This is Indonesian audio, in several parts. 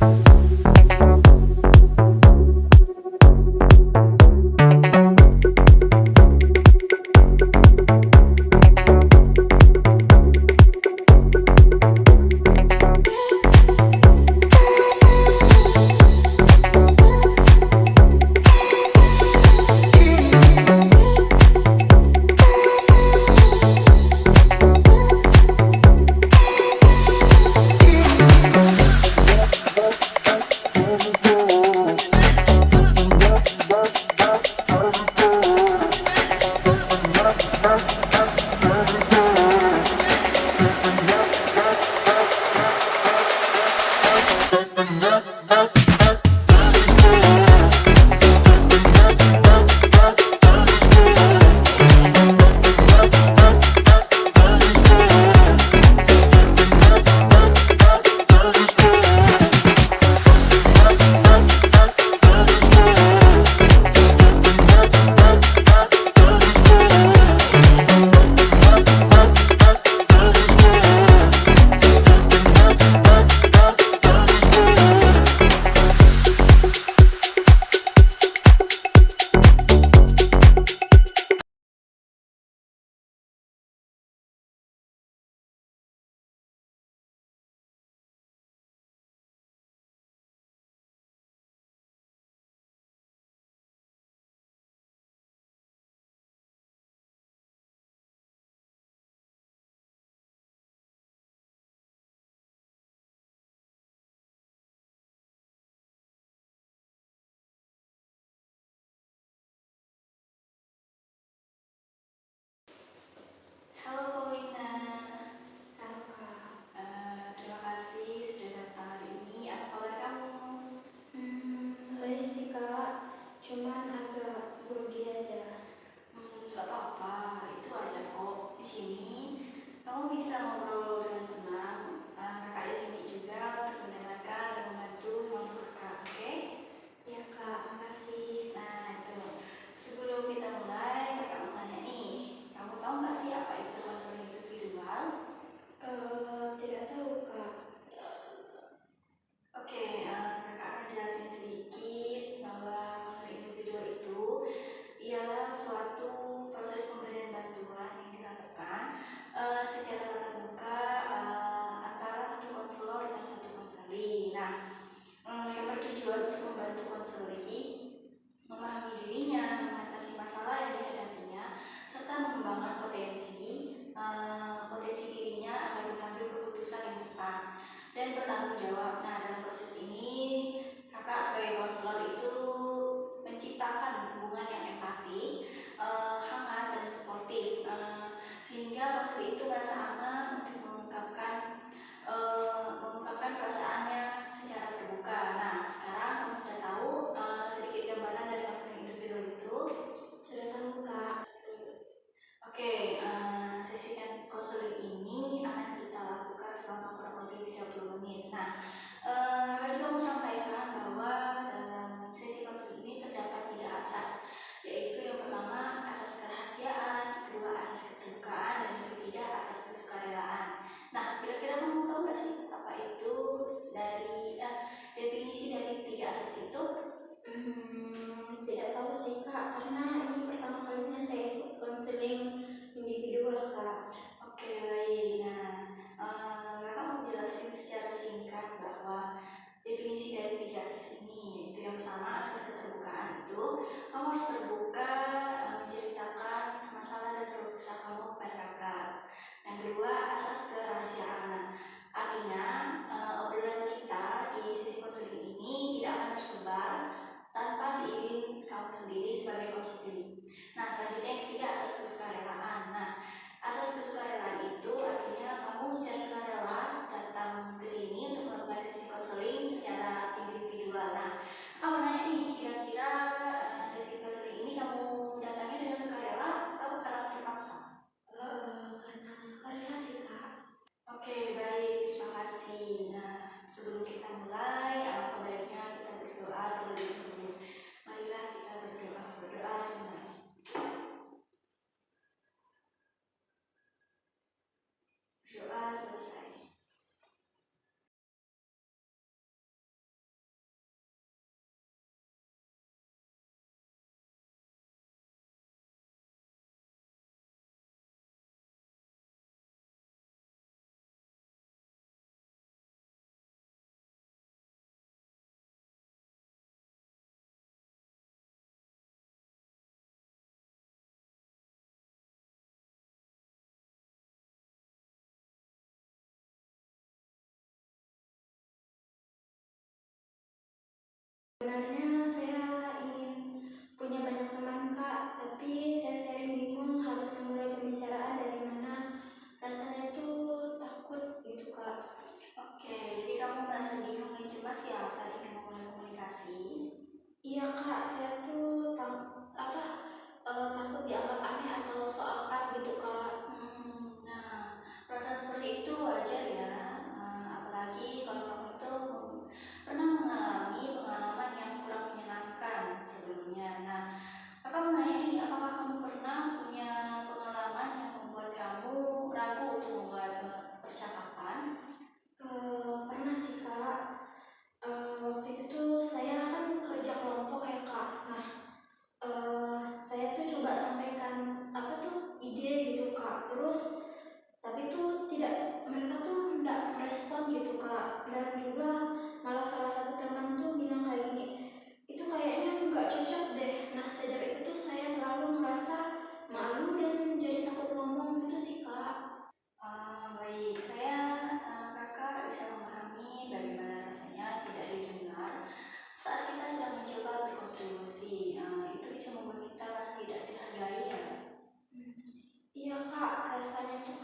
Halo Paulina. Halo Kak. Terima kasih sudah datang hari ini. Apa kabar kamu? Baik sih Kak, cuman agak grogi aja. Gak apa-apa, itu wajar kok. Di sini kamu bisa ngobrol dengan tenang. Kakak di sini juga untuk mendengarkan dan membantu ngomong kakak, oke? Ya Kak, makasih. Nah itu. Sebelum kita mulai, kakak mau nanya nih. Kamu tahu nggak sih apa itu konseling individual? Tidak tahu Kak. Oke, kakak akan jelasin sedikit bahwa konseling individual itu ialah suatu proses pemberian bantuan yang dilakukan secara tatap muka antara satu konselor dengan satu konseli. Nah, yang bertujuan untuk membantu konseli memahami dirinya, mengatasi masalah yang dihadapinya, serta mengembangkan potensi dirinya agar mengambil keputusan yang tepat dan bertanggung jawab. Nah, dalam proses ini kakak sebagai konselor itu menciptakan hubungan yang empati, hangat dan suportif, sehingga konselor itu merasa aman untuk mengungkapkan perasaannya secara terbuka. Nah, sekarang kamu sudah tahu Sebenarnya saya ingin punya banyak teman kak, tapi saya sering bingung harus memulai pembicaraan dari mana. Rasanya tuh takut gitu kak. Oke, jadi kamu merasa bingung dan cemas ya saat ingin memulai komunikasi? Iya kak, saya tuh takut dianggap aneh atau so akrab gitu kak. Nah, perasaan seperti itu wajar ya. Apalagi kalau kamu itu pernah mengalami pengalaman yang kurang menyenangkan sebelumnya. Nah, kakak mau nanya nih, apakah kamu pernah punya pengalaman yang membuat kamu ragu untuk memulai percakapan? Pernah sih kak. Waktu itu tuh saya kan kerja kelompok ya kak. Nah, saya tuh coba sampaikan ide gitu kak. Terus tapi tuh mereka tuh tidak merespon gitu kak. Dan juga malah salah satu teman tuh bilang kayak gini, itu kayaknya nggak cocok deh. Nah sejak itu tuh saya selalu merasa malu dan jadi takut ngomong gitu sih kak. Baik, kakak bisa memahami bagaimana rasanya tidak didengar saat kita sedang mencoba berkontribusi. Itu bisa membuat kita tidak dihargai ya. Iya kak, rasanya tuh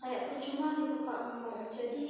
kayak percuma gitu kak ngomong. Jadi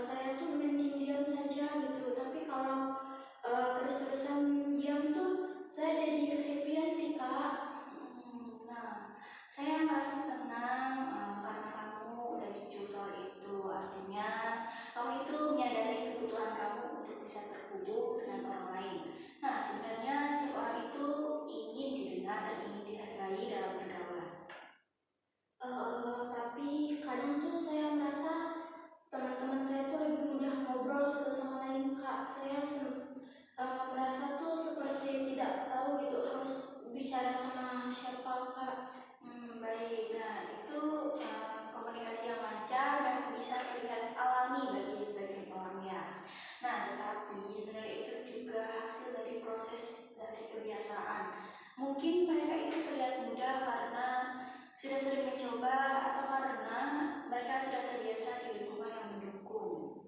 saya tuh mending diam saja gitu. Tapi kalau terus-terusan diam tuh saya jadi kesepian sih kak. Nah, saya merasa senang karena kamu udah jujur soal itu. Artinya kamu itu menyadari kebutuhan kamu untuk bisa terhubung dengan orang lain. Nah, sebenarnya setiap orang itu ingin didengar dan ingin dihargai dalam pergaulan. Tapi kadang tuh saya merasa teman-teman saya tuh lebih mudah ngobrol satu sama lain kak. Saya merasa tuh seperti tidak tahu gitu harus bicara sama siapa kak. Baik, nah itu komunikasi yang lancar dan bisa terlihat alami bagi sebagian orang ya. Nah, tetapi sebenarnya itu juga hasil dari proses dari kebiasaan. Mungkin mereka itu terlihat mudah karena sudah sering mencoba atau karena mereka sudah terbiasa di lingkungan yang mendukung.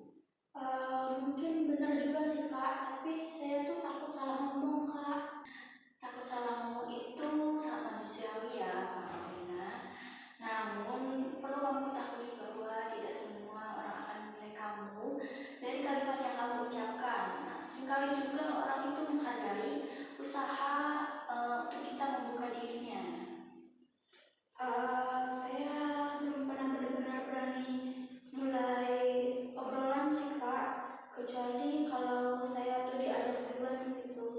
Mungkin benar juga sih kak, tapi saya tuh takut salah ngomong kak. Takut salah ngomong itu sangat manusiawi ya, Kak Alina. Namun perlu kamu ketahui bahwa tidak semua orang akan menilai kamu dari kalimat yang kamu ucapkan. Nah, seringkali juga orang itu menghargai usaha untuk kita membuka dirinya. Saya belum pernah benar-benar berani mulai obrolan sih kak, kecuali kalau saya tuh diajak duluan gitu.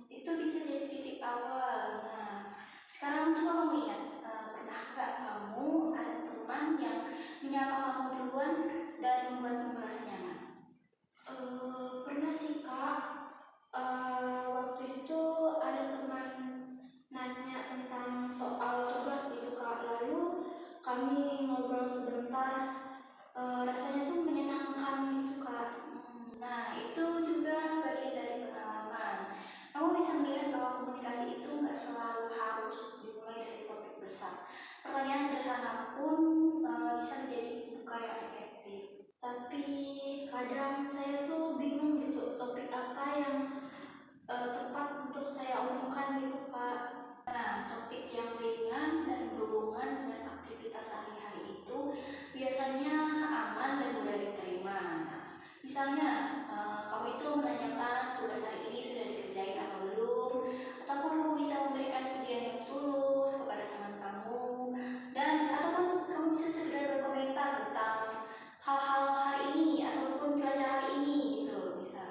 Itu bisa jadi titik awal. Nah, sekarang coba kamu ingat, pernah nggak kamu ada teman yang menyapa kamu duluan dan membuatmu merasa nyaman? Pernah sih kak. Waktu itu ada teman nanya tentang soal tugas gitu kak, lalu kami ngobrol sebentar. Rasanya tuh menyenangkan gitu kak. Nah, itu juga bagian dari pengalaman. Kamu bisa melihat bahwa komunikasi itu nggak selalu harus dimulai dari topik besar. Pertanyaan sederhana pun bisa menjadi pembuka yang efektif. Tapi kadang saya tuh bingung gitu topik apa yang tepat untuk saya omongkan gitu kak. Nah, topik yang ringan dan berhubungan dengan aktivitas sehari-hari itu biasanya aman dan mudah diterima. Nah, misalnya kamu itu menanyakan tugas hari ini sudah dikerjain atau belum, ataupun kamu bisa memberikan pujian yang tulus kepada teman kamu, dan ataupun kamu bisa sekedar berkomentar tentang hal-hal hari ini ataupun cuaca hari ini gitu bisa.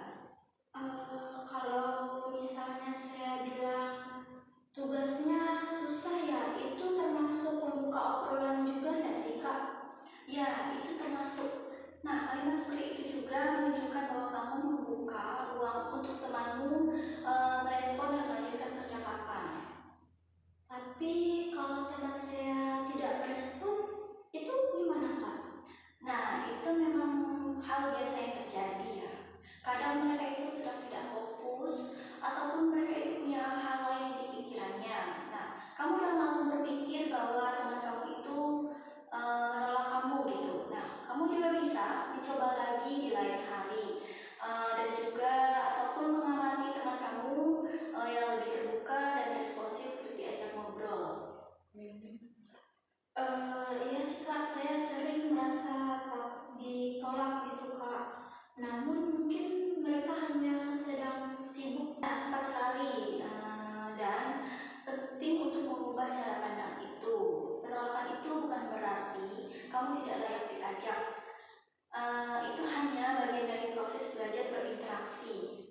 Kalau misalnya saya bilang tugasnya susah ya, itu termasuk pembuka obrolan juga nggak sih kak? Ya, itu termasuk. Nah, kalimat seperti itu juga menunjukkan bahwa kamu membuka ruang untuk temanmu merespon dan melanjutkan percakapan. Tapi kalau teman saya tidak merespon, itu gimana kak? Nah, itu memang hal biasa yang terjadi ya. Kadang mereka itu sedang tidak fokus ataupun mereka itu punya hal lain di pikirannya. Nah, kamu jangan langsung berpikir bahwa teman kamu itu menolak kamu gitu. Nah, kamu juga bisa mencoba lagi di lain hari. ubah cara pandang itu. Penolakan itu bukan berarti kamu tidak layak diajak. Itu hanya bagian dari proses belajar berinteraksi.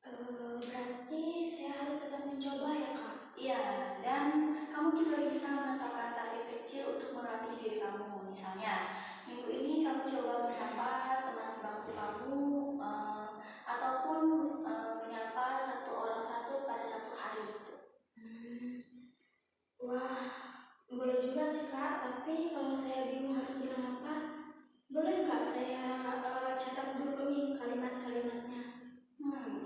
Berarti saya harus tetap mencoba ya kak? Iya, dan kamu juga bisa menetapkan target kecil untuk melatih diri kamu. Misalnya, minggu ini kamu coba menyapa teman sebangku kamu, ataupun menyapa satu orang satu pada satu hari itu. Wah, boleh juga sih kak, tapi kalau saya bingung harus bilang apa, boleh nggak saya catat dulu nih kalimat-kalimatnya?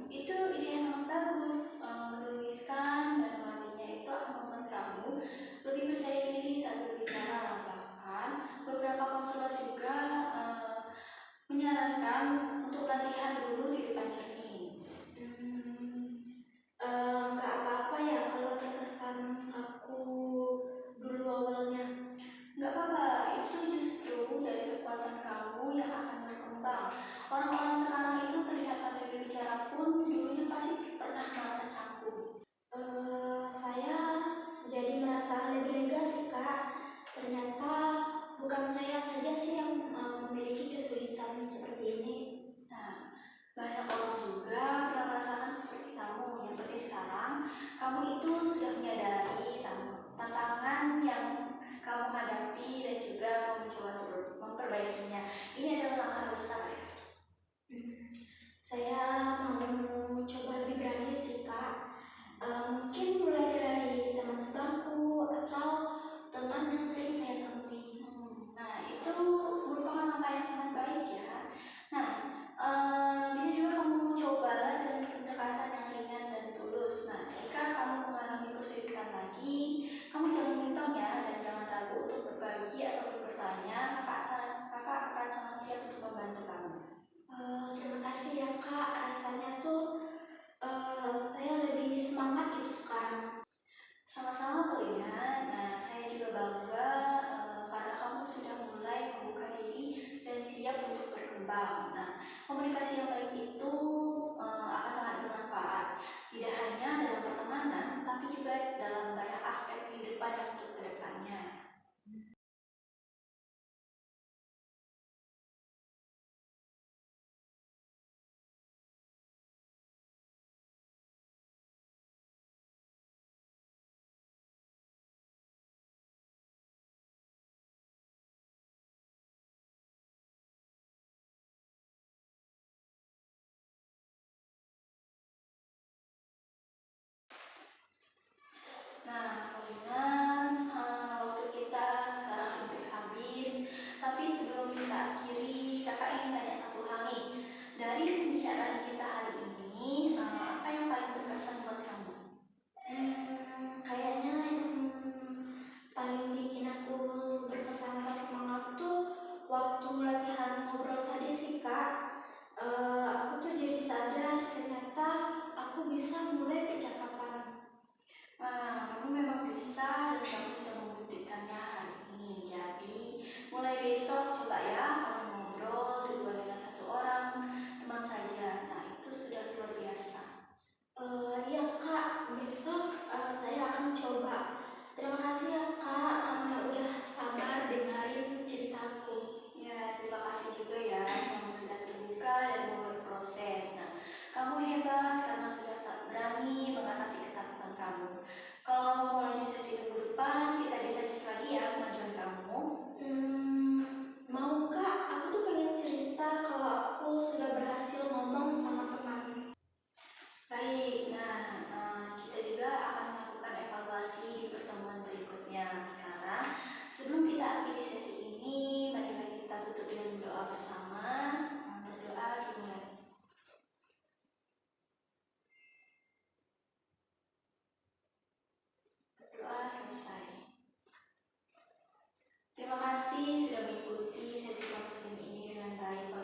Itu ide yang sangat bagus. Menuliskan dan melatihnya itu akan membuat kamu lebih percaya diri saat berbicara. Bahkan beberapa konselor juga menyarankan untuk latihan dulu di depan cermin. Nggak apa-apa ya kalau terkesan kaku dulu awalnya. Nggak apa-apa, itu justru dari kekuatan kamu yang akan berkembang. Orang-orang sekarang itu terlihat pandai berbicara pun dulunya pasti pernah merasa canggung. Saya jadi merasa lebih lega sih kak. Ternyata bukan saya saja sih yang memiliki kesulitan seperti ini. Nah, banyak orang juga pernah merasakan seperti kamu. Yang penting sekarang kamu itu sudah menyadari tantangan yang kamu hadapi dan juga mencoba untuk memperbaikinya. Ini adalah langkah besar ya. Saya mau coba lebih berani sih kak. Mungkin mulai dari teman sebangku atau teman yang sering saya temui. Nah, itu merupakan langkah yang sangat baik ya. Nah, bisa juga kamu cobalah dengan pendekatan yang ringan dan tulus. Nah, jika kamu mengalami kesulitan lagi, kamu jangan bimbang ya, dan jangan ragu untuk berbagi atau bertanya. Kakak akan sangat siap untuk membantu kamu. Terima kasih ya kak. Rasanya tuh saya lebih semangat gitu sekarang. Sama-sama Polina. Nah, saya juga bangga karena kamu sudah mulai membuka diri dan siap untuk berkembang. Nah, komunikasi yang baik itu akan sangat bermanfaat, tidak hanya dalam pertemanan, tapi juga dalam banyak aspek kehidupan yang untuk kedepannya. Nah, Polina, waktu kita sekarang hampir habis, tapi sebelum kita akhiri, kakak ingin tanya satu hal nih. Dari pembicaraan kita hari ini, apa yang paling berkesan buat kamu? Kayaknya yang paling bikin aku berkesan pas semangat tuh waktu latihan ngobrol tadi sih kak. Aku tuh jadi sadar ternyata aku bisa mulai percakapan. Kamu memang bisa dan kamu sudah membuktikannya hari ini. Jadi, mulai besok coba ya kamu ngobrol berdua dengan satu orang teman saja. Nah, itu sudah luar biasa. Iya kak, besok saya akan coba. Terima kasih ya kak karena udah sabar dengerin ceritaku. Ya, terima kasih juga ya kamu sudah terbuka dan mau berproses. Nah, kamu hebat karena sudah tak berani mengatasi ketakutan kamu. Kalau mau lanjut sesi minggu depan, kita bisa cek lagi ya kemajuan kamu. Mau kak, aku tuh pengen cerita kalau aku sudah berhasil ngomong sama teman. Baik, nah kita juga akan melakukan evaluasi di pertemuan berikutnya. Sekarang, sebelum kita akhiri sesi ini, marilah kita tutup dengan doa bersama. Berdoa dimulai. Berdoa selesai. Terima kasih sudah mengikuti sesi counseling ini dengan baik.